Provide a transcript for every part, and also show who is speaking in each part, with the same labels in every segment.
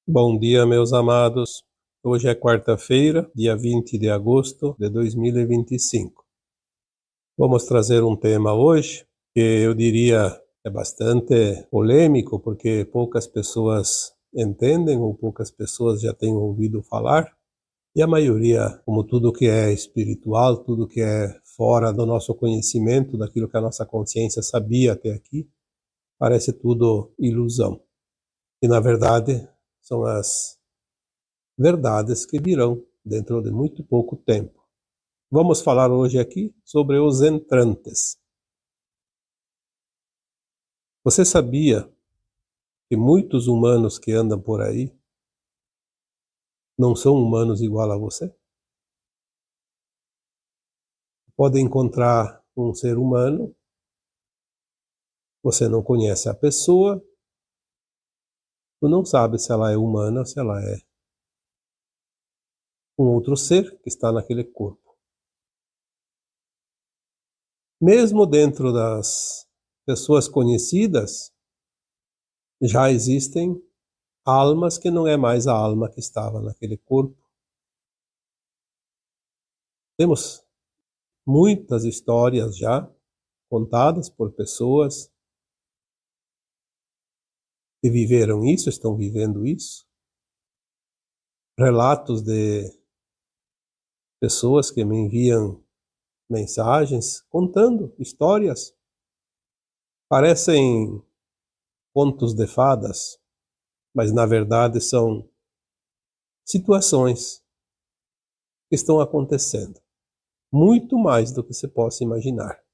Speaker 1: Bom dia, meus amados. Hoje é quarta-feira, dia 20 de agosto de 2025. Vamos trazer um tema hoje que eu diria é bastante polêmico, porque poucas pessoas entendem ou poucas pessoas já têm ouvido falar. E a maioria, como tudo que é espiritual, tudo que é fora do nosso conhecimento, daquilo que a nossa consciência sabia até aqui, parece tudo ilusão. E na verdade, são as verdades que virão dentro de muito pouco tempo. Vamos falar hoje aqui sobre os entrantes. Você sabia que muitos humanos que andam por aí não são humanos igual a você? Pode encontrar um ser humano, você não conhece a pessoa, tu não sabe se ela é humana ou se ela é um outro ser que está naquele corpo. Mesmo dentro das pessoas conhecidas, já existem almas que não é mais a alma que estava naquele corpo. Temos muitas histórias já contadas por pessoas que viveram isso, estão vivendo isso. Relatos de pessoas que me enviam mensagens contando histórias. Parecem contos de fadas, mas na verdade são situações que estão acontecendo. Muito mais do que se possa imaginar.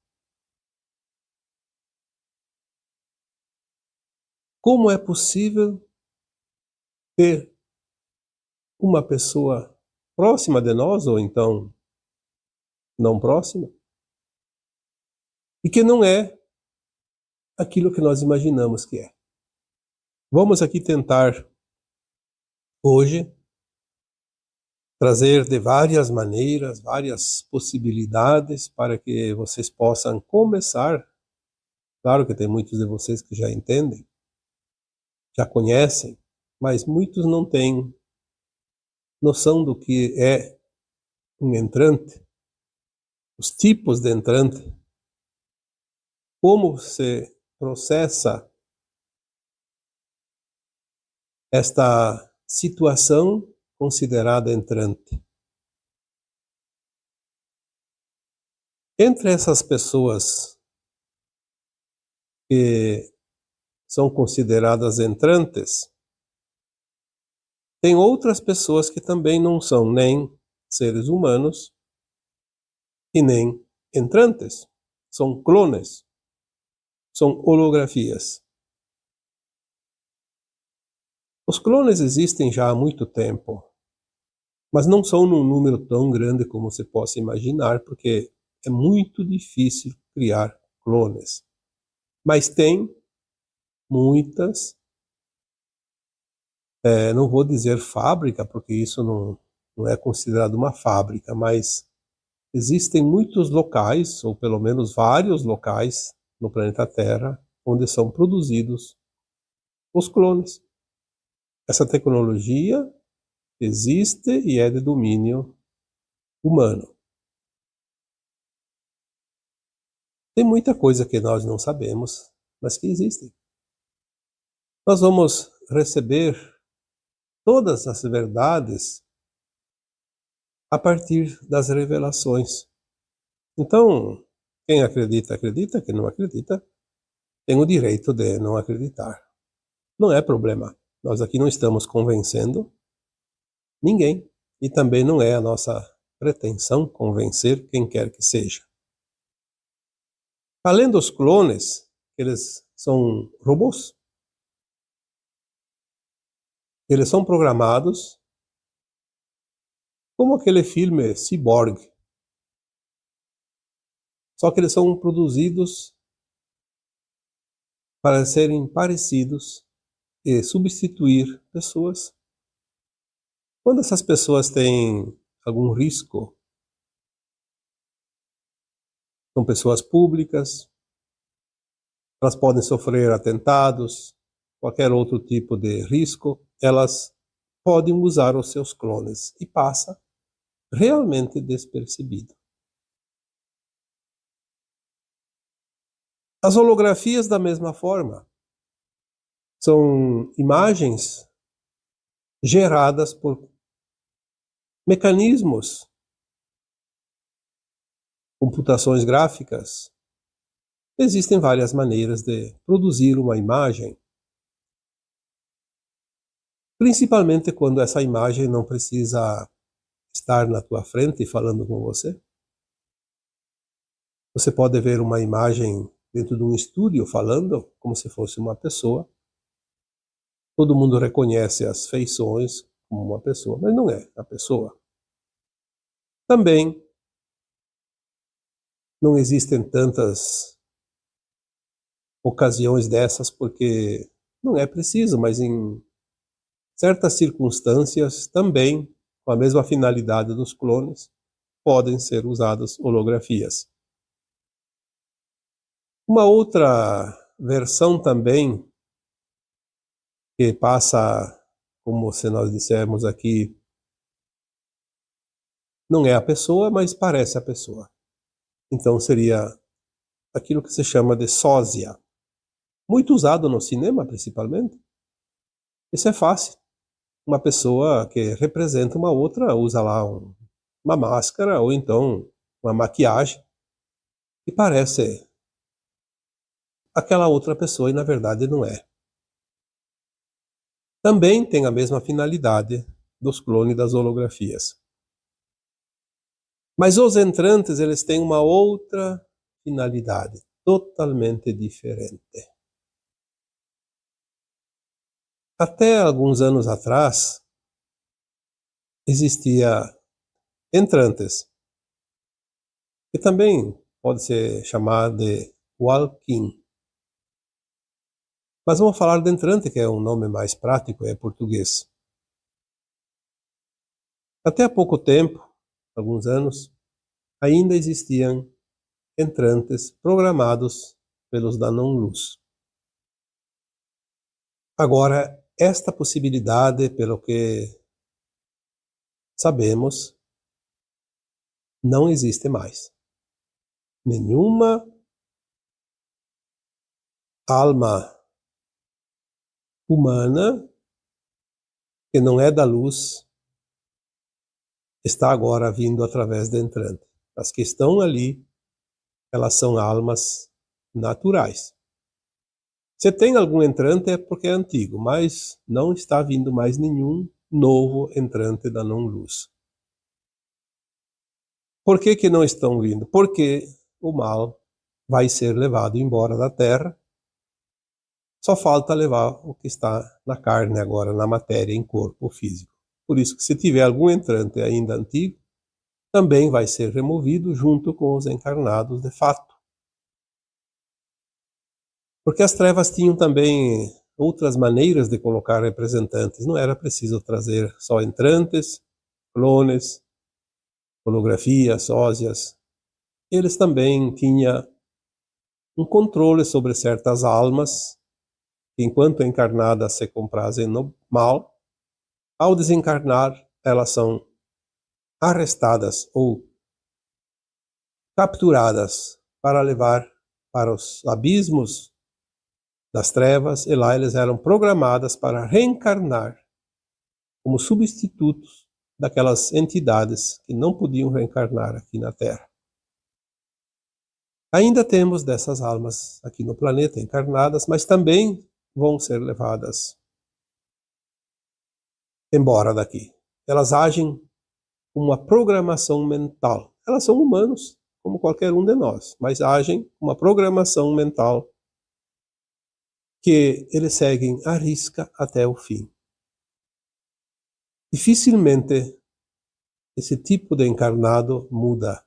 Speaker 1: Como é possível ter uma pessoa próxima de nós, ou então não próxima, e que não é aquilo que nós imaginamos que é? Vamos aqui tentar, hoje, trazer de várias maneiras, várias possibilidades para que vocês possam começar. Claro que tem muitos de vocês que já entendem, já conhecem, mas muitos não têm noção do que é um entrante, os tipos de entrante, como se processa esta situação considerada entrante. Entre essas pessoas que são consideradas entrantes, tem outras pessoas que também não são nem seres humanos e nem entrantes. São clones, são holografias. Os clones existem já há muito tempo, mas não são num número tão grande como se possa imaginar, porque é muito difícil criar clones. Mas tem muitas, não vou dizer fábrica, porque isso não é considerado uma fábrica, mas existem muitos locais, ou pelo menos vários locais no planeta Terra, onde são produzidos os clones. Essa tecnologia existe e é de domínio humano. Tem muita coisa que nós não sabemos, mas que existem. Nós vamos receber todas as verdades a partir das revelações. Então, quem acredita, acredita, quem não acredita, tem o direito de não acreditar. Não é problema. Nós aqui não estamos convencendo ninguém. E também não é a nossa pretensão convencer quem quer que seja. Além dos clones, eles são robôs. Eles são programados como aquele filme Cyborg. Só que eles são produzidos para serem parecidos e substituir pessoas. Quando essas pessoas têm algum risco, são pessoas públicas, elas podem sofrer atentados, qualquer outro tipo de risco, elas podem usar os seus clones e passa realmente despercebido. As holografias, da mesma forma, são imagens geradas por mecanismos, computações gráficas. Existem várias maneiras de produzir uma imagem, principalmente quando essa imagem não precisa estar na tua frente falando com você. Você pode ver uma imagem dentro de um estúdio falando como se fosse uma pessoa. Todo mundo reconhece as feições como uma pessoa, mas não é a pessoa. Também não existem tantas ocasiões dessas porque não é preciso, mas em certas circunstâncias também, com a mesma finalidade dos clones, podem ser usadas holografias. Uma outra versão também, que passa, como se nós dissemos aqui, não é a pessoa, mas parece a pessoa. Então seria aquilo que se chama de sósia. Muito usado no cinema, principalmente. Isso é fácil. Uma pessoa que representa uma outra usa lá uma máscara ou então uma maquiagem e parece aquela outra pessoa e na verdade não é. Também tem a mesma finalidade dos clones das holografias. Mas os entrantes, eles têm uma outra finalidade, totalmente diferente. Até alguns anos atrás, existia entrantes, que também pode ser chamado de walk-in. Mas vamos falar de entrante, que é um nome mais prático, é português. Até há pouco tempo, alguns anos, ainda existiam entrantes programados pelos da não-luz. Agora, esta possibilidade, pelo que sabemos, não existe mais. Nenhuma alma humana que não é da luz está agora vindo através de entrante. As que estão ali, elas são almas naturais. Se tem algum entrante é porque é antigo, mas não está vindo mais nenhum novo entrante da não-luz. Por que não estão vindo? Porque o mal vai ser levado embora da Terra. Só falta levar o que está na carne agora, na matéria, em corpo físico. Por isso que se tiver algum entrante ainda antigo, também vai ser removido junto com os encarnados de fato. Porque as trevas tinham também outras maneiras de colocar representantes. Não era preciso trazer só entrantes, clones, holografias, sósias. Eles também tinham um controle sobre certas almas, que enquanto encarnadas se comprazem no mal, ao desencarnar, elas são arrestadas ou capturadas para levar para os abismos das trevas, e lá eles eram programadas para reencarnar como substitutos daquelas entidades que não podiam reencarnar aqui na Terra. Ainda temos dessas almas aqui no planeta encarnadas, mas também vão ser levadas embora daqui. Elas agem como uma programação mental. Elas são humanos, como qualquer um de nós, mas agem com uma programação mental que eles seguem à risca até o fim. Dificilmente esse tipo de encarnado muda,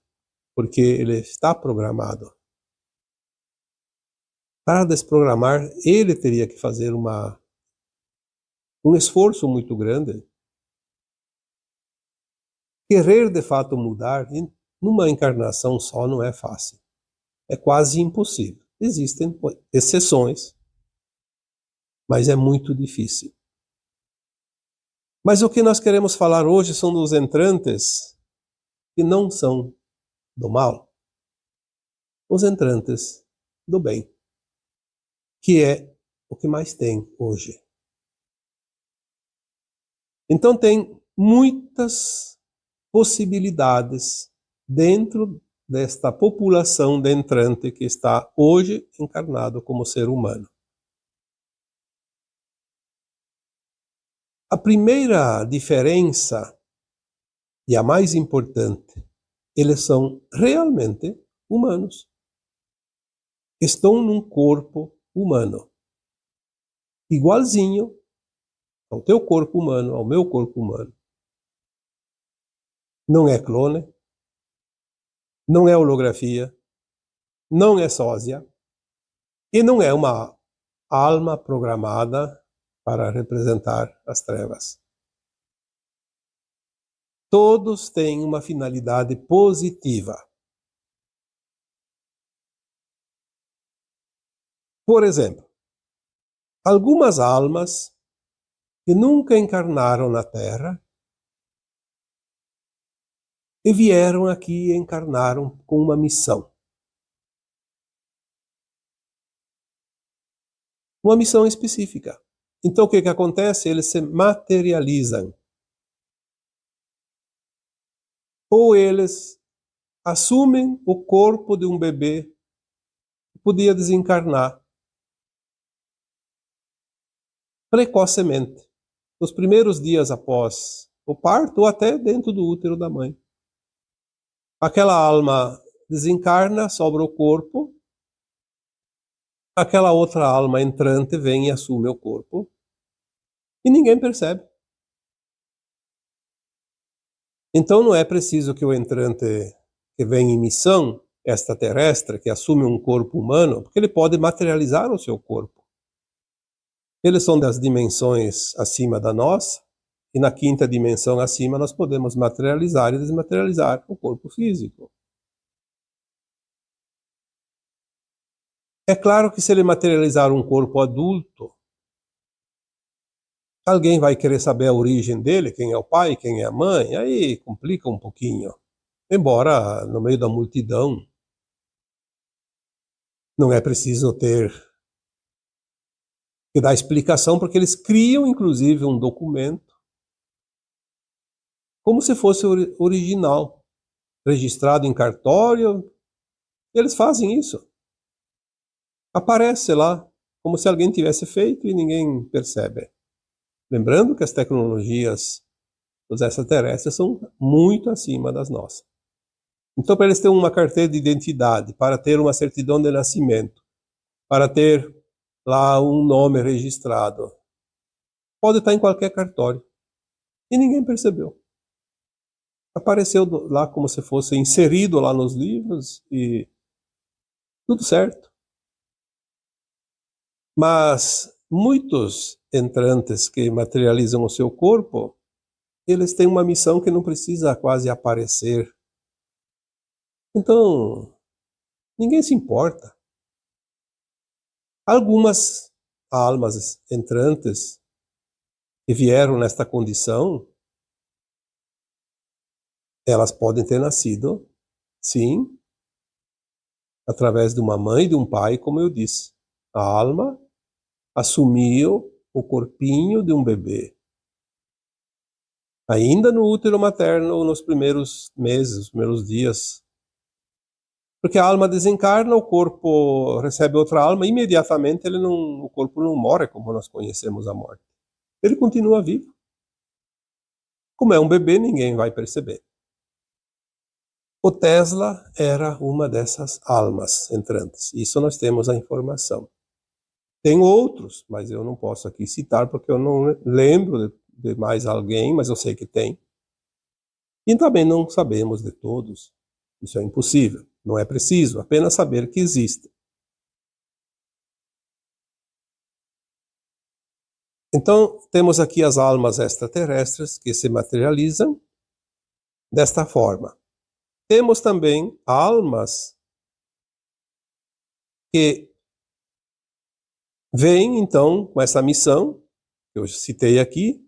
Speaker 1: porque ele está programado. Para desprogramar, ele teria que fazer um esforço muito grande. Querer de fato mudar numa encarnação só não é fácil. É quase impossível. Existem exceções, mas é muito difícil. Mas o que nós queremos falar hoje são dos entrantes que não são do mal, os entrantes do bem, que é o que mais tem hoje. Então tem muitas possibilidades dentro desta população de entrante que está hoje encarnado como ser humano. A primeira diferença, e a mais importante, eles são realmente humanos. Estão num corpo humano, igualzinho ao teu corpo humano, ao meu corpo humano. Não é clone, não é holografia, não é sósia, e não é uma alma programada para representar as trevas. Todos têm uma finalidade positiva. Por exemplo, algumas almas que nunca encarnaram na Terra e vieram aqui e encarnaram com uma missão. Uma missão específica. Então o que acontece? Eles se materializam. Ou eles assumem o corpo de um bebê que podia desencarnar precocemente, nos primeiros dias após o parto ou até dentro do útero da mãe. Aquela alma desencarna, sobra o corpo, aquela outra alma entrante vem e assume o corpo e ninguém percebe. Então não é preciso que o entrante que vem em missão extraterrestre, que assume um corpo humano, porque ele pode materializar o seu corpo. Eles são das dimensões acima da nossa, e na quinta dimensão acima nós podemos materializar e desmaterializar o corpo físico. É claro que se ele materializar um corpo adulto, alguém vai querer saber a origem dele, quem é o pai, quem é a mãe, aí complica um pouquinho. Embora no meio da multidão não é preciso ter que dar explicação, porque eles criam inclusive um documento como se fosse original, registrado em cartório. Eles fazem isso. Aparece lá, como se alguém tivesse feito e ninguém percebe. Lembrando que as tecnologias dos extraterrestres são muito acima das nossas. Então, para eles terem uma carteira de identidade, para ter uma certidão de nascimento, para ter lá um nome registrado, pode estar em qualquer cartório. E ninguém percebeu. Apareceu lá como se fosse inserido lá nos livros e tudo certo. Mas muitos entrantes que materializam o seu corpo, eles têm uma missão que não precisa quase aparecer. Então, ninguém se importa. Algumas almas entrantes que vieram nesta condição, elas podem ter nascido, sim, através de uma mãe e de um pai, como eu disse. A alma assumiu o corpinho de um bebê, ainda no útero materno, nos primeiros meses, os primeiros dias. Porque a alma desencarna, o corpo recebe outra alma, imediatamente o corpo não morre como nós conhecemos a morte. Ele continua vivo. Como é um bebê, ninguém vai perceber. O Tesla era uma dessas almas entrantes. Isso nós temos a informação. Tem outros, mas eu não posso aqui citar porque eu não lembro de mais alguém, mas eu sei que tem. E também não sabemos de todos. Isso é impossível. Não é preciso, apenas saber que existe. Então, temos aqui as almas extraterrestres que se materializam desta forma. Temos também almas que vêm, então, com essa missão, que eu citei aqui,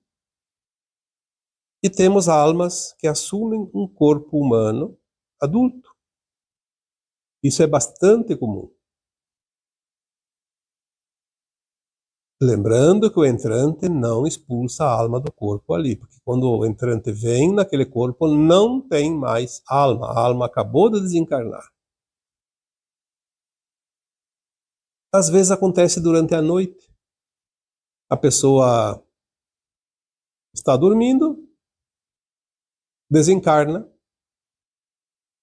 Speaker 1: E temos almas que assumem um corpo humano adulto. Isso é bastante comum. Lembrando que o entrante não expulsa a alma do corpo ali, porque quando o entrante vem naquele corpo, não tem mais alma. A alma acabou de desencarnar. Às vezes acontece durante a noite. A pessoa está dormindo, desencarna,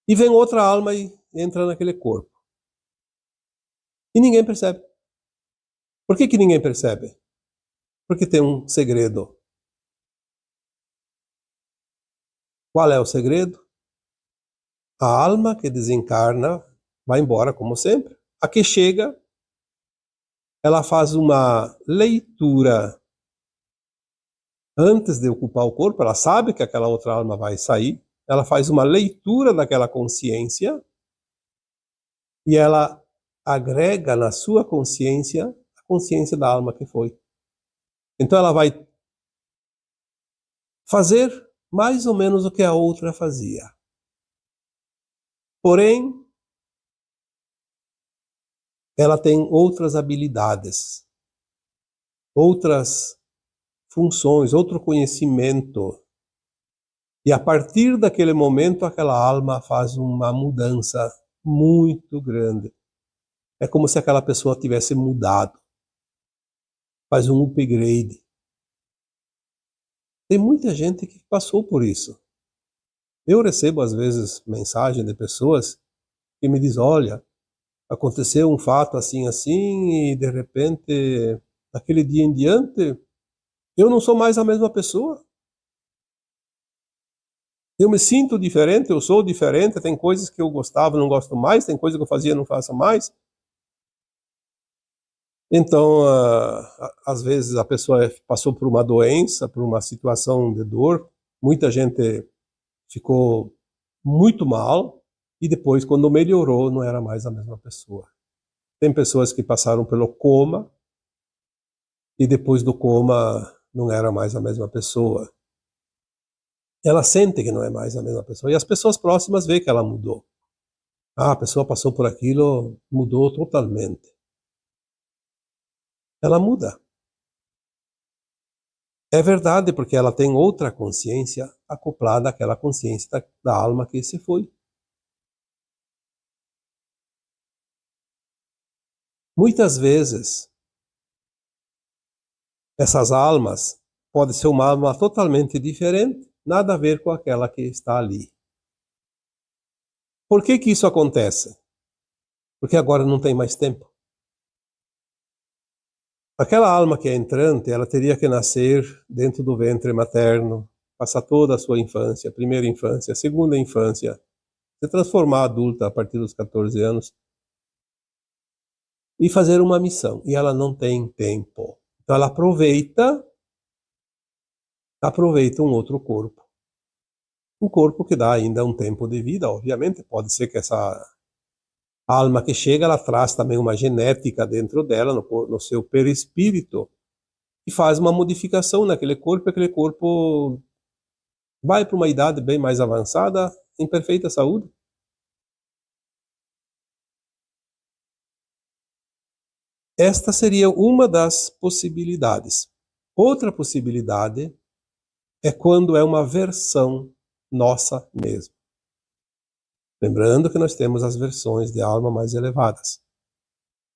Speaker 1: e vem outra alma e entra naquele corpo. E ninguém percebe. Por que ninguém percebe? Porque tem um segredo. Qual é o segredo? A alma que desencarna vai embora, como sempre. A que chega, ela faz uma leitura antes de ocupar o corpo, ela sabe que aquela outra alma vai sair, ela faz uma leitura daquela consciência e ela agrega na sua consciência a consciência da alma que foi. Então ela vai fazer mais ou menos o que a outra fazia. Porém, ela tem outras habilidades, outras funções, outro conhecimento. E a partir daquele momento, aquela alma faz uma mudança muito grande. É como se aquela pessoa tivesse mudado. Faz um upgrade. Tem muita gente que passou por isso. Eu recebo, às vezes, mensagem de pessoas que me dizem, olha, aconteceu um fato assim, assim, e de repente, daquele dia em diante, eu não sou mais a mesma pessoa. Eu me sinto diferente, eu sou diferente, tem coisas que eu gostava, não gosto mais, tem coisas que eu fazia, não faço mais. Então, às vezes a pessoa passou por uma doença, por uma situação de dor, muita gente ficou muito mal e depois, quando melhorou, não era mais a mesma pessoa. Tem pessoas que passaram pelo coma e depois do coma não era mais a mesma pessoa. Ela sente que não é mais a mesma pessoa e as pessoas próximas veem que ela mudou. Ah, a pessoa passou por aquilo, mudou totalmente. Ela muda. É verdade, porque ela tem outra consciência acoplada àquela consciência da alma que se foi. Muitas vezes, essas almas podem ser uma alma totalmente diferente, nada a ver com aquela que está ali. Por que isso acontece? Porque agora não tem mais tempo. Aquela alma que é entrante, ela teria que nascer dentro do ventre materno, passar toda a sua infância, primeira infância, segunda infância, se transformar adulta a partir dos 14 anos e fazer uma missão. E ela não tem tempo. Então ela aproveita um outro corpo. Um corpo que dá ainda um tempo de vida, obviamente. Pode ser que essa alma que chega, ela traz também uma genética dentro dela, no seu perispírito, e faz uma modificação naquele corpo, e aquele corpo vai para uma idade bem mais avançada, em perfeita saúde. Esta seria uma das possibilidades. Outra possibilidade é quando é uma versão nossa mesmo. Lembrando que nós temos as versões de alma mais elevadas.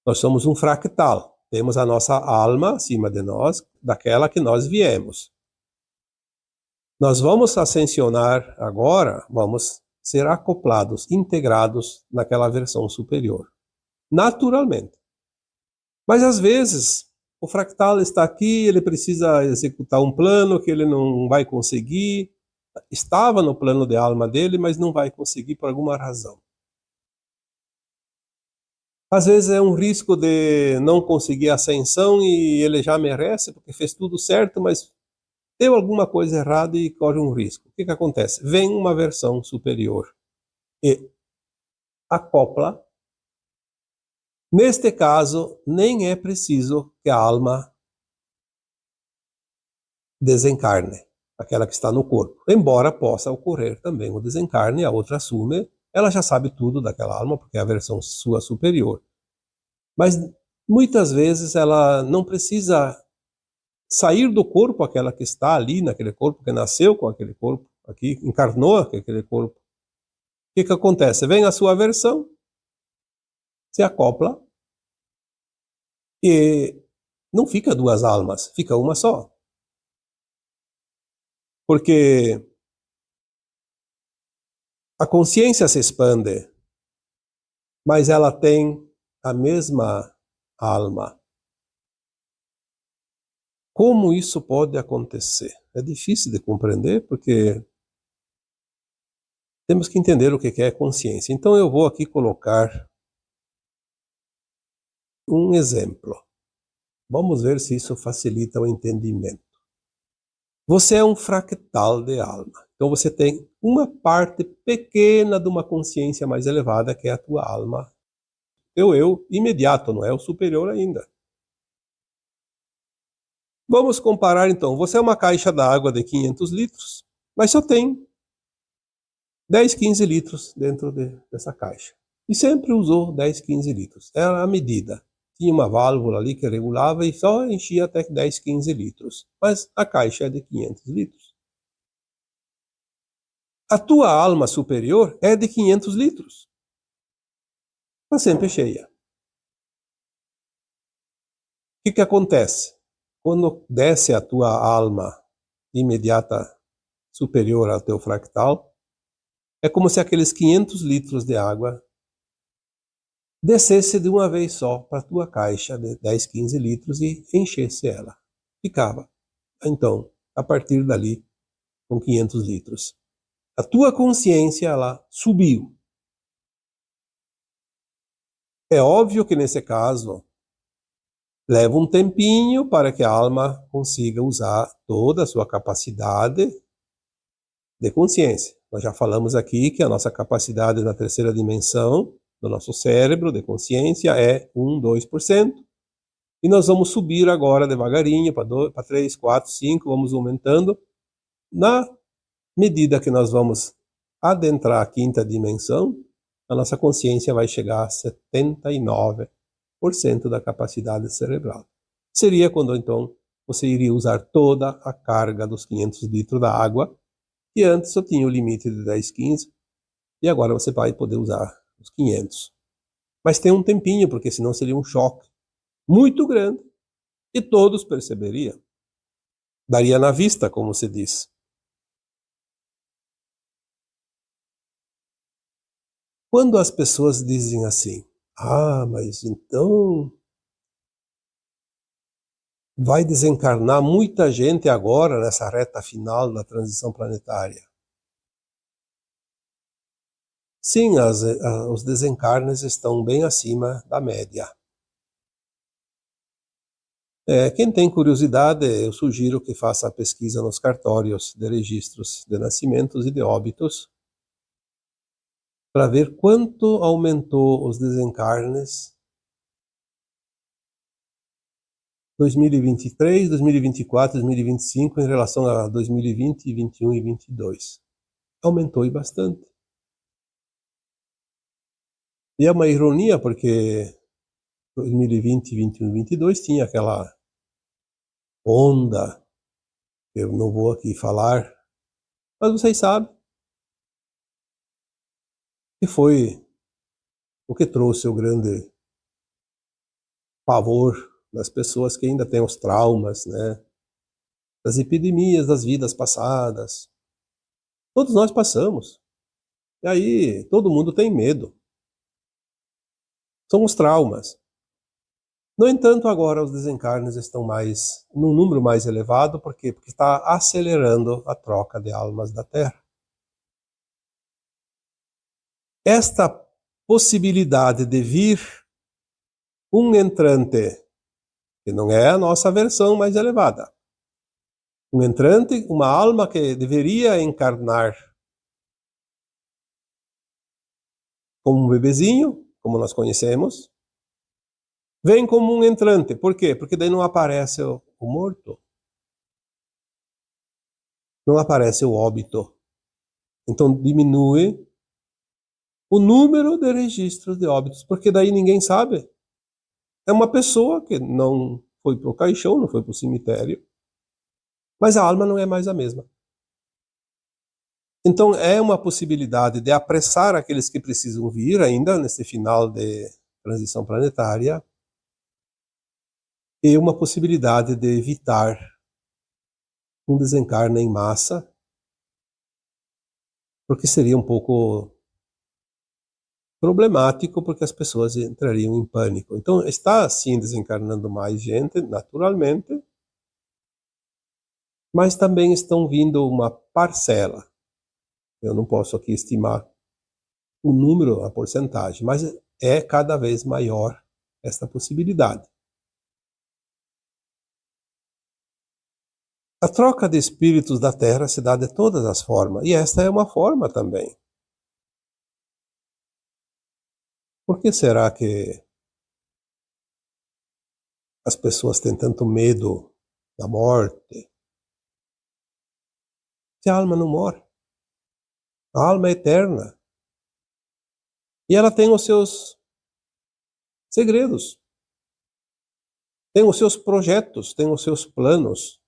Speaker 1: Nós somos um fractal. Temos a nossa alma acima de nós, daquela que nós viemos. Nós vamos ascensionar agora, vamos ser acoplados, integrados naquela versão superior. Naturalmente. Mas às vezes, o fractal está aqui, ele precisa executar um plano que ele não vai conseguir. Estava no plano de alma dele, mas não vai conseguir por alguma razão. Às vezes é um risco de não conseguir a ascensão e ele já merece, porque fez tudo certo, mas deu alguma coisa errada e corre um risco. O que acontece? Vem uma versão superior e acopla. Neste caso, nem é preciso que a alma desencarne. aquela que está no corpo. Embora possa ocorrer também o desencarne, a outra assume, ela já sabe tudo daquela alma, porque é a versão sua superior. Mas muitas vezes ela não precisa sair do corpo, aquela que está ali, naquele corpo, que nasceu com aquele corpo, aqui encarnou aquele corpo. O que acontece? Vem a sua versão, se acopla, e não fica duas almas, fica uma só. Porque a consciência se expande, mas ela tem a mesma alma. Como isso pode acontecer? É difícil de compreender, porque temos que entender o que é consciência. Então eu vou aqui colocar um exemplo. Vamos ver se isso facilita o entendimento. Você é um fractal de alma. Então você tem uma parte pequena de uma consciência mais elevada, que é a tua alma. Teu eu imediato, não é o superior ainda. Vamos comparar então. Você é uma caixa d'água de 500 litros, mas só tem 10, 15 litros dentro dessa caixa. E sempre usou 10, 15 litros. Era a medida. Tinha uma válvula ali que regulava e só enchia até 10, 15 litros. Mas a caixa é de 500 litros. A tua alma superior é de 500 litros. Está sempre cheia. O que acontece? Quando desce a tua alma imediata superior ao teu fractal, é como se aqueles 500 litros de água descesse de uma vez só para a tua caixa de 10, 15 litros e enchesse ela. Ficava. Então, a partir dali, com 500 litros. A tua consciência, ela subiu. É óbvio que nesse caso, leva um tempinho para que a alma consiga usar toda a sua capacidade de consciência. Nós já falamos aqui que a nossa capacidade na terceira dimensão do nosso cérebro de consciência é 1, 2%. E nós vamos subir agora devagarinho para 3, 4, 5, vamos aumentando. Na medida que nós vamos adentrar a quinta dimensão, a nossa consciência vai chegar a 79% da capacidade cerebral. Seria quando, então, você iria usar toda a carga dos 500 litros da água, que antes só tinha o limite de 10, 15, e agora você vai poder usar os 500. Mas tem um tempinho, porque senão seria um choque muito grande, e todos perceberiam. Daria na vista, como se diz. Quando as pessoas dizem assim, mas então vai desencarnar muita gente agora nessa reta final da transição planetária. Sim, os desencarnes estão bem acima da média. Quem tem curiosidade, eu sugiro que faça a pesquisa nos cartórios de registros de nascimentos e de óbitos, para ver quanto aumentou os desencarnes 2023, 2024, 2025 em relação a 2020, 21 e 22. Aumentou e bastante. E é uma ironia porque 2020, 21 e 22 tinha aquela onda, que eu não vou aqui falar, mas vocês sabem, que foi o que trouxe o grande pavor das pessoas que ainda têm os traumas, né, das epidemias das vidas passadas. Todos nós passamos. E aí todo mundo tem medo. São os traumas. No entanto, agora os desencarnes estão num número mais elevado, por quê? Porque está acelerando a troca de almas da Terra. Esta possibilidade de vir um entrante, que não é a nossa versão mais elevada, um entrante, uma alma que deveria encarnar como um bebezinho, como nós conhecemos, vem como um entrante. Por quê? Porque daí não aparece o morto. não aparece o óbito. Então diminui o número de registros de óbitos, porque daí ninguém sabe. É uma pessoa que não foi para o caixão, não foi para o cemitério, mas a alma não é mais a mesma. Então é uma possibilidade de apressar aqueles que precisam vir ainda nesse final de transição planetária e uma possibilidade de evitar um desencarne em massa, porque seria um pouco problemático, porque as pessoas entrariam em pânico. Então está sim desencarnando mais gente, naturalmente, mas também estão vindo uma parcela. Eu não posso aqui estimar o número, a porcentagem, mas é cada vez maior esta possibilidade. A troca de espíritos da Terra se dá de todas as formas, e esta é uma forma também. Por que será que as pessoas têm tanto medo da morte? Se a alma não morre, a alma é eterna. E ela tem os seus segredos, tem os seus projetos, tem os seus planos.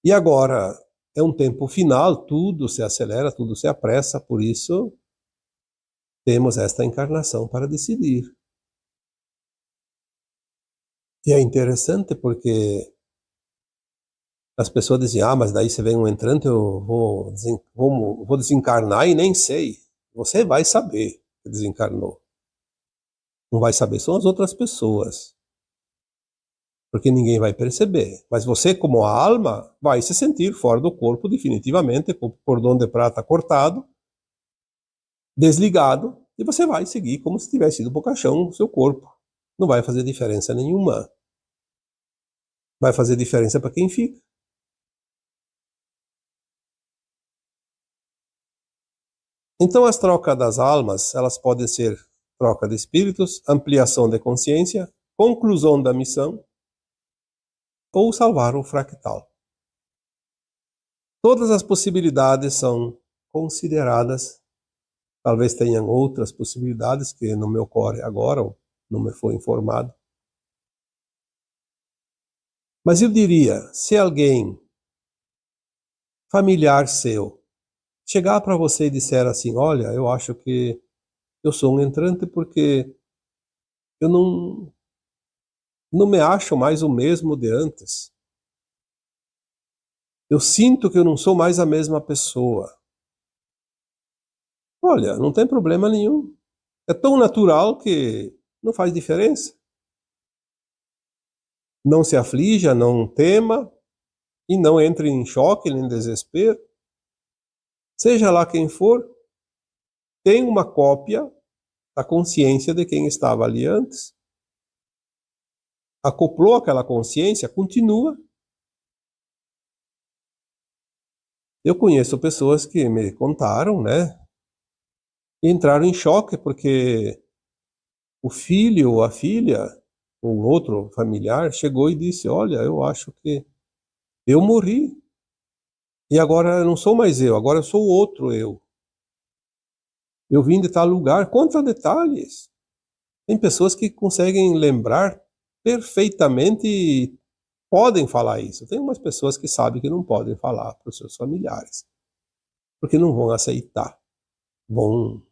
Speaker 1: E agora é um tempo final, tudo se acelera, tudo se apressa, por isso temos esta encarnação para decidir. E é interessante porque as pessoas dizem, mas daí você vem um entrante, eu vou desencarnar e nem sei. Você vai saber que desencarnou. Não vai saber, são as outras pessoas. Porque ninguém vai perceber. Mas você, como a alma, vai se sentir fora do corpo definitivamente, com o cordão de prata cortado, desligado, e você vai seguir como se tivesse ido para o caixão o seu corpo. Não vai fazer diferença nenhuma. Vai fazer diferença para quem fica. Então as trocas das almas, elas podem ser troca de espíritos, ampliação de consciência, conclusão da missão ou salvar o fractal. Todas as possibilidades são consideradas. Talvez tenham outras possibilidades que não me ocorre agora, ou não me foi informado. Mas eu diria, se alguém familiar seu chegar para você e disser assim, olha, eu acho que eu sou um entrante porque eu não me acho mais o mesmo de antes. Eu sinto que eu não sou mais a mesma pessoa. Olha, não tem problema nenhum. É tão natural que não faz diferença. Não se aflija, não tema e não entre em choque nem em desespero. Seja lá quem for, tem uma cópia da consciência de quem estava ali antes. Acoplou aquela consciência, continua. Eu conheço pessoas que me contaram, né? E entraram em choque porque o filho ou a filha, ou outro familiar, chegou e disse, olha, eu acho que eu morri. E agora eu não sou mais eu, agora eu sou o outro eu. Eu vim de tal lugar, contra detalhes. Tem pessoas que conseguem lembrar perfeitamente e podem falar isso. Tem umas pessoas que sabem que não podem falar para os seus familiares, porque não vão aceitar. Vão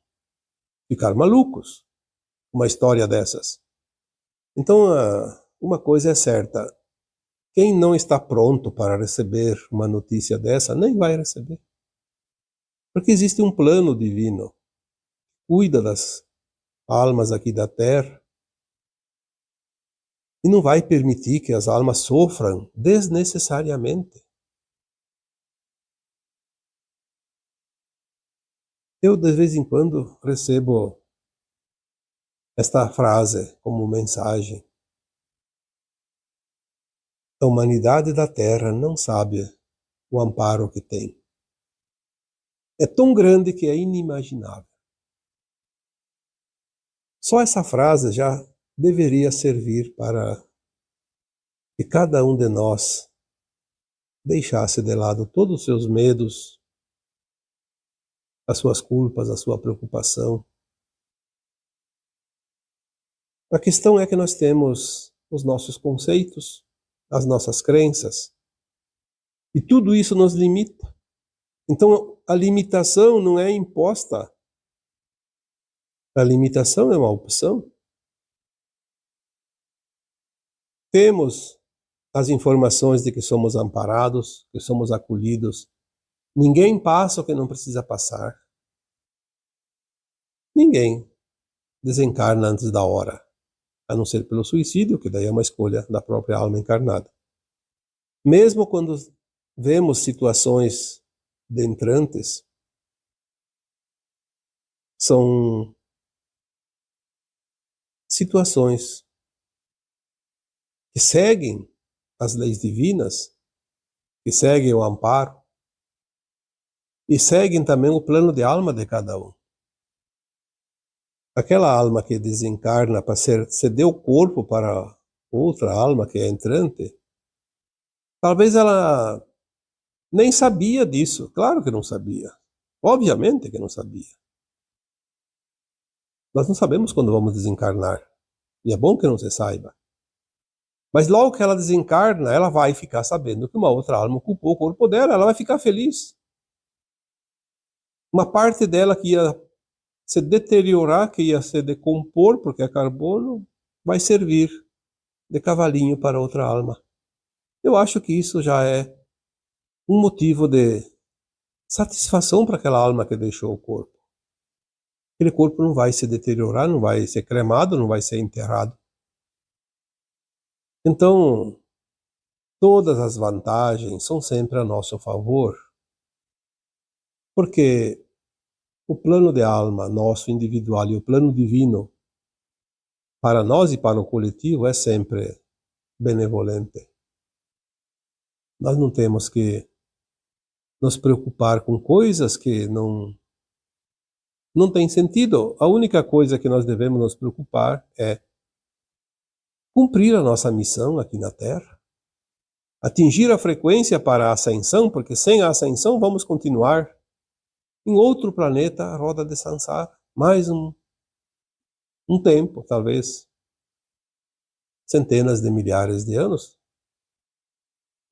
Speaker 1: ficar malucos com uma história dessas. Então, uma coisa é certa. Quem não está pronto para receber uma notícia dessa, nem vai receber. Porque existe um plano divino que cuida das almas aqui da Terra e não vai permitir que as almas sofram desnecessariamente. Eu, de vez em quando, recebo esta frase como mensagem. A humanidade da Terra não sabe o amparo que tem. É tão grande que é inimaginável. Só essa frase já deveria servir para que cada um de nós deixasse de lado todos os seus medos, as suas culpas, a sua preocupação. A questão é que nós temos os nossos conceitos, as nossas crenças, e tudo isso nos limita. Então, a limitação não é imposta. A limitação é uma opção. Temos as informações de que somos amparados, que somos acolhidos. Ninguém passa o que não precisa passar. Ninguém desencarna antes da hora, a não ser pelo suicídio, que daí é uma escolha da própria alma encarnada. Mesmo quando vemos situações entrantes, são situações que seguem as leis divinas, que seguem o amparo, e seguem também o plano de alma de cada um. Aquela alma que desencarna para ceder o corpo para outra alma que é entrante, talvez ela nem sabia disso. Claro que não sabia. Obviamente que não sabia. Nós não sabemos quando vamos desencarnar. E é bom que não se saiba. Mas logo que ela desencarna, ela vai ficar sabendo que uma outra alma ocupou o corpo dela. Ela vai ficar feliz. Uma parte dela que ia se deteriorar, que ia se decompor, porque é carbono, vai servir de cavalinho para outra alma. Eu acho que isso já é um motivo de satisfação para aquela alma que deixou o corpo. Aquele corpo não vai se deteriorar, não vai ser cremado, não vai ser enterrado. Então, todas as vantagens são sempre a nosso favor, porque o plano de alma nosso individual e o plano divino para nós e para o coletivo é sempre benevolente. Nós não temos que nos preocupar com coisas que não têm sentido. A única coisa que nós devemos nos preocupar é cumprir a nossa missão aqui na Terra, atingir a frequência para a ascensão, porque sem a ascensão vamos continuar em outro planeta, a roda de Sansara, mais um tempo, talvez centenas de milhares de anos.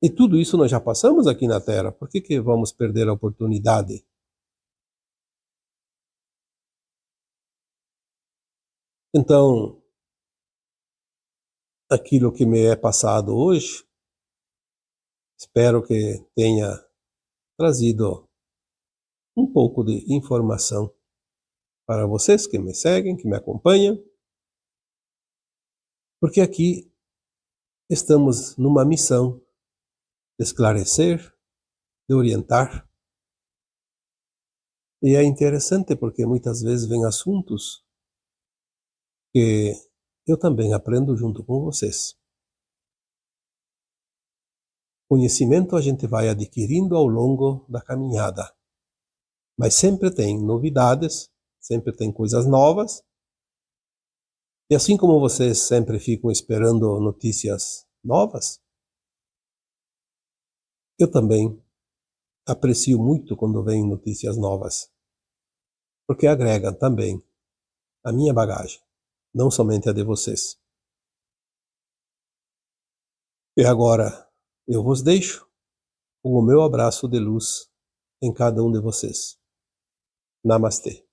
Speaker 1: E tudo isso nós já passamos aqui na Terra, por que vamos perder a oportunidade? Então, aquilo que me é passado hoje, espero que tenha trazido um pouco de informação para vocês que me seguem, que me acompanham, porque aqui estamos numa missão de esclarecer, de orientar. E é interessante porque muitas vezes vem assuntos que eu também aprendo junto com vocês. Conhecimento a gente vai adquirindo ao longo da caminhada, mas sempre tem novidades, sempre tem coisas novas. E assim como vocês sempre ficam esperando notícias novas, eu também aprecio muito quando vem notícias novas, porque agregam também a minha bagagem, não somente a de vocês. E agora eu vos deixo com o meu abraço de luz em cada um de vocês. Namastê.